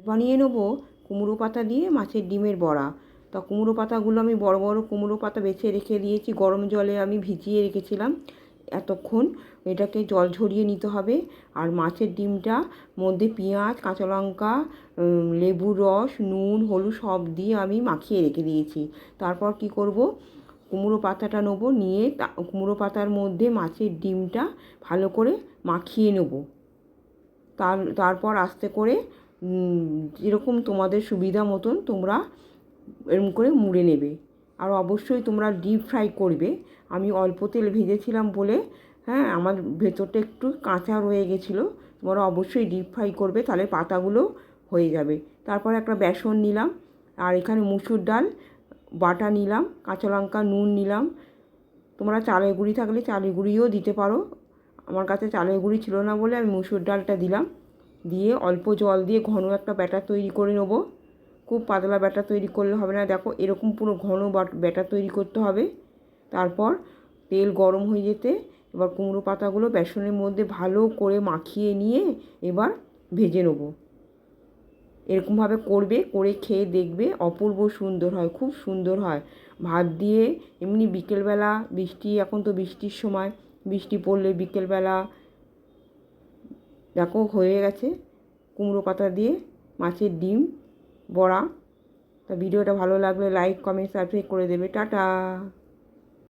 বানিয়ে নেব কুমড়ো পাতা দিয়ে মাছের ডিমের বড়া। তা কুমড়ো পাতাগুলো আমি বড় বড় কুমড়ো পাতা বেছে রেখে দিয়েছি, গরম জলে আমি ভিজিয়ে রেখেছিলাম এতক্ষণ। এটাকে জল ঝরিয়ে নিতে হবে। আর মাছের ডিমটা মধ্যে পেঁয়াজ, কাঁচা লঙ্কা, লেবুর রস, নুন, হলুদ সব দিয়ে আমি মাখিয়ে রেখে দিয়েছি। তারপর কি করব, কুমড়ো পাতাটা নেবো, নিয়ে কুমড়ো পাতার মধ্যে মাছের ডিমটা ভালো করে মাখিয়ে নেব। তারপর আস্তে করে যেরকম তোমাদের সুবিধা মতন তোমরা এরকম করে মুড়ে নেবে। আর অবশ্যই তোমরা ডিপ ফ্রাই করবে। আমি অল্প তেল ভেজেছিলাম বলে আমার ভেতরটা একটু কাঁচা রয়ে গেছিলো। তোমরা অবশ্যই ডিপ ফ্রাই করবে, তাহলে পাতাগুলো হয়ে যাবে। তারপর একটা বেসন নিলাম, আর এখানে মুসুর ডাল বাটা নিলাম, কাঁচা লঙ্কা, নুন নিলাম। তোমরা চালের গুঁড়ি থাকলে চালের গুঁড়িও দিতে পারো। আমার কাছে চালের গুঁড়ি ছিল না বলে আমি মুসুর ডালটা দিলাম। দিয়ে অল্প জল দিয়ে ঘন একটা ব্যাটার তৈরি করে নেবো। খুব পাতলা ব্যাটার তৈরি করলে হবে না, দেখো এরকম পুরো ঘন ব্যাটার তৈরি করতে হবে। তারপর তেল গরম হয়ে যেতে এবার কুমড়ো পাতাগুলো বেসনের মধ্যে ভালো করে মাখিয়ে নিয়ে এবার ভেজে নেবো। এরকমভাবে করবে, করে খেয়ে দেখবে অপূর্ব সুন্দর হয়, খুব সুন্দর হয়। ভাত দিয়ে এমনি বিকেলবেলা, এখন তো বৃষ্টির সময়, বৃষ্টি পড়লে বিকেলবেলা দেখো হয়ে গেছে কুমড়ো পাতা দিয়ে মাছের ডিম বড়া। তা ভিডিওটা ভালো লাগলে লাইক, কমেন্ট, সাবস্ক্রাইব করে দেবে। টাটা।